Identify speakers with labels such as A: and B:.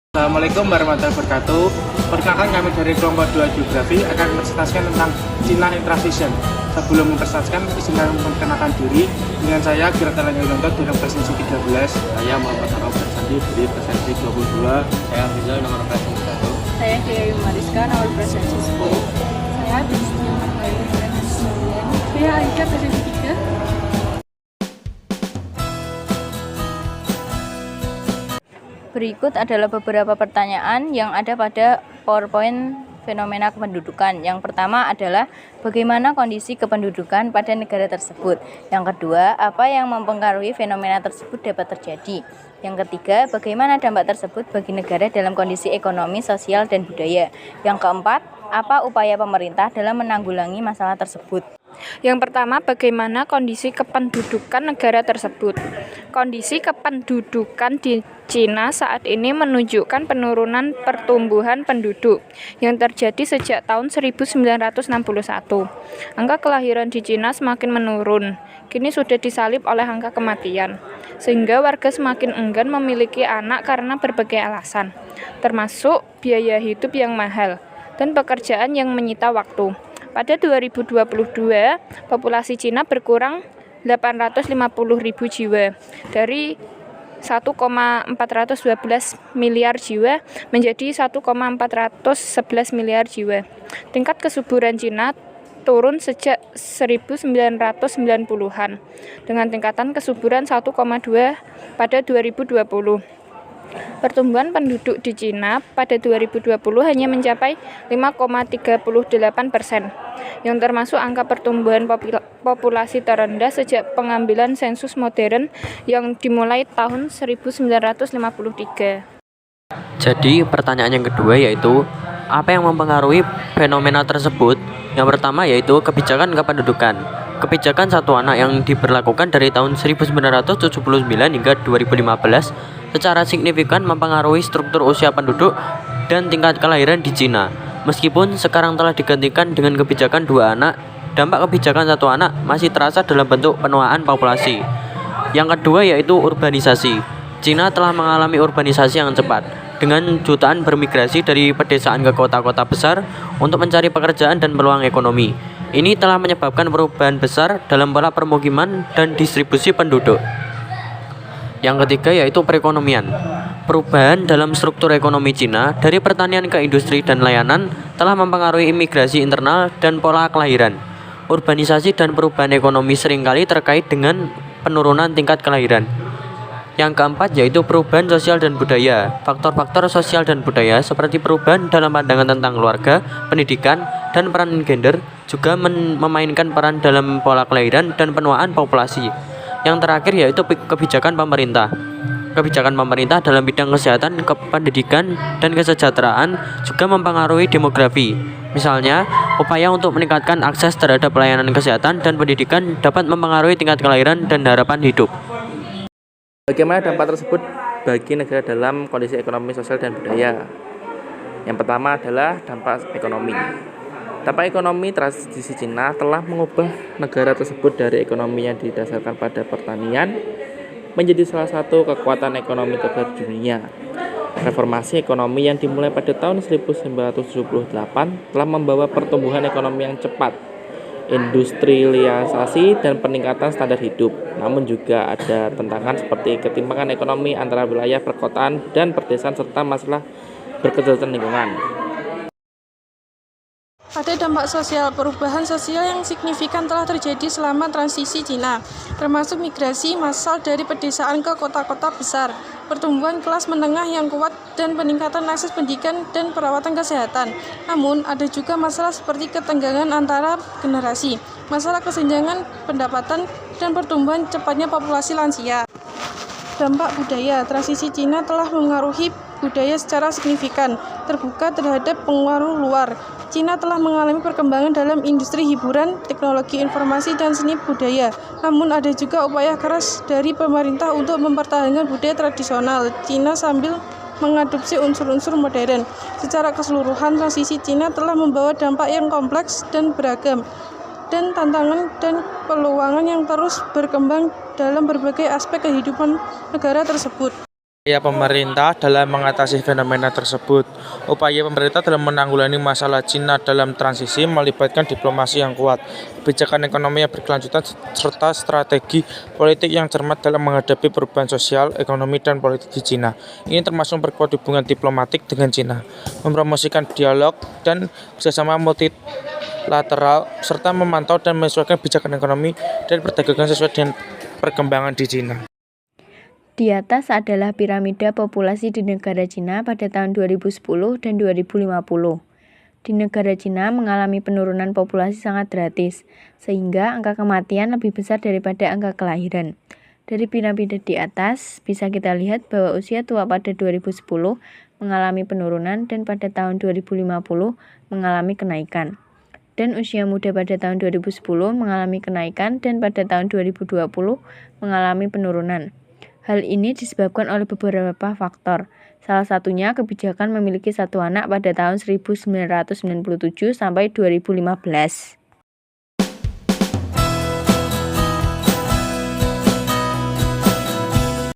A: Assalamualaikum warahmatullahi wabarakatuh. Perkenalkan, kami dari kelompok 2 Geografi akan mempresentasikan tentang Cina in Transition. Sebelum mempresentasikan, izinkan memperkenalkan diri. Dengan saya Giratana Yonto dari presensi 13.
B: Saya Muhammad Araf Bersandi dari presensi 22. Saya Rizal nomor presensi 1.
C: Saya Dewi Mariska nomor presensi 10. Saya Desti Margayu presensi 9. Saya Aisyah presensi 3. Berikut adalah beberapa pertanyaan yang ada pada PowerPoint fenomena kependudukan. Yang pertama adalah bagaimana kondisi kependudukan pada negara tersebut. Yang kedua, apa yang mempengaruhi fenomena tersebut dapat terjadi. Yang ketiga, bagaimana dampak tersebut bagi negara dalam kondisi ekonomi, sosial, dan budaya. Yang keempat, apa upaya pemerintah dalam menanggulangi masalah tersebut.
D: Yang pertama, bagaimana kondisi kependudukan negara tersebut. Kondisi kependudukan di Cina saat ini menunjukkan penurunan pertumbuhan penduduk yang terjadi sejak tahun 1961. Angka kelahiran di Cina semakin menurun, kini sudah disalib oleh angka kematian, sehingga warga semakin enggan memiliki anak karena berbagai alasan, termasuk biaya hidup yang mahal dan pekerjaan yang menyita waktu. Pada 2022, populasi Cina berkurang 850.000 jiwa dari 1,412 miliar jiwa menjadi 1,411 miliar jiwa. Tingkat kesuburan Cina turun sejak 1990-an dengan tingkatan kesuburan 1,2 pada 2020. Pertumbuhan penduduk di Cina pada 2020 hanya mencapai 5,38%, yang termasuk angka pertumbuhan populasi terendah sejak pengambilan sensus modern yang dimulai tahun 1953.
B: Jadi pertanyaan yang kedua yaitu apa yang mempengaruhi fenomena tersebut? Yang pertama yaitu kebijakan kependudukan. Kebijakan satu anak yang diberlakukan dari tahun 1979 hingga 2015 secara signifikan mempengaruhi struktur usia penduduk dan tingkat kelahiran di Cina. Meskipun sekarang telah digantikan dengan kebijakan dua anak, dampak kebijakan satu anak masih terasa dalam bentuk penuaan populasi. Yang kedua yaitu urbanisasi. Cina telah mengalami urbanisasi yang cepat, dengan jutaan bermigrasi dari pedesaan ke kota-kota besar untuk mencari pekerjaan dan peluang ekonomi. Ini telah menyebabkan perubahan besar dalam pola permukiman dan distribusi penduduk. Yang ketiga yaitu perekonomian. Perubahan dalam struktur ekonomi Cina dari pertanian ke industri dan layanan telah mempengaruhi imigrasi internal dan pola kelahiran. Urbanisasi dan perubahan ekonomi seringkali terkait dengan penurunan tingkat kelahiran. Yang keempat yaitu perubahan sosial dan budaya. Faktor-faktor sosial dan budaya seperti perubahan dalam pandangan tentang keluarga, pendidikan, dan peran gender juga memainkan peran dalam pola kelahiran dan penuaan populasi. Yang terakhir yaitu kebijakan pemerintah. Kebijakan pemerintah dalam bidang kesehatan, pendidikan, dan kesejahteraan juga mempengaruhi demografi. Misalnya, upaya untuk meningkatkan akses terhadap pelayanan kesehatan dan pendidikan dapat mempengaruhi tingkat kelahiran dan harapan hidup.
A: Bagaimana dampak tersebut bagi negara dalam kondisi ekonomi, sosial, dan budaya? Yang pertama adalah dampak ekonomi. Dampak ekonomi transisi Cina telah mengubah negara tersebut dari ekonomi yang didasarkan pada pertanian menjadi salah satu kekuatan ekonomi terbesar di dunia. Reformasi ekonomi yang dimulai pada tahun 1978 telah membawa pertumbuhan ekonomi yang cepat, industrialisasi, dan peningkatan standar hidup. Namun juga ada tantangan seperti ketimpangan ekonomi antara wilayah perkotaan dan pedesaan serta masalah berkelanjutan lingkungan.
E: Ada dampak sosial. Perubahan sosial yang signifikan telah terjadi selama transisi Cina, termasuk migrasi massal dari pedesaan ke kota-kota besar, pertumbuhan kelas menengah yang kuat, dan peningkatan akses pendidikan dan perawatan kesehatan. Namun, ada juga masalah seperti ketegangan antara generasi, masalah kesenjangan pendapatan, dan pertumbuhan cepatnya populasi lansia. Dampak budaya. Transisi Cina telah mengaruhi budaya secara signifikan, terbuka terhadap pengaruh luar. Cina telah mengalami perkembangan dalam industri hiburan, teknologi informasi, dan seni budaya. Namun ada juga upaya keras dari pemerintah untuk mempertahankan budaya tradisional Cina sambil mengadopsi unsur-unsur modern. Secara keseluruhan, transisi Cina telah membawa dampak yang kompleks dan beragam, dan tantangan dan peluang yang terus berkembang dalam berbagai aspek kehidupan negara tersebut.
F: Upaya pemerintah dalam mengatasi fenomena tersebut. Upaya pemerintah dalam menanggulangi masalah Cina dalam transisi melibatkan diplomasi yang kuat, kebijakan ekonomi yang berkelanjutan, serta strategi politik yang cermat dalam menghadapi perubahan sosial, ekonomi, dan politik di Cina. Ini termasuk memperkuat hubungan diplomatik dengan Cina, mempromosikan dialog dan kerjasama multilateral, serta memantau dan menyesuaikan kebijakan ekonomi dan perdagangan sesuai dengan perkembangan di Cina.
C: Di atas adalah piramida populasi di negara Cina pada tahun 2010 dan 2050. Di negara Cina mengalami penurunan populasi sangat drastis, sehingga angka kematian lebih besar daripada angka kelahiran. Dari piramida di atas, bisa kita lihat bahwa usia tua pada 2010 mengalami penurunan dan pada tahun 2050 mengalami kenaikan. Dan usia muda pada tahun 2010 mengalami kenaikan dan pada tahun 2020 mengalami penurunan. Hal ini disebabkan oleh beberapa faktor. Salah satunya kebijakan memiliki satu anak pada tahun 1997 sampai 2015.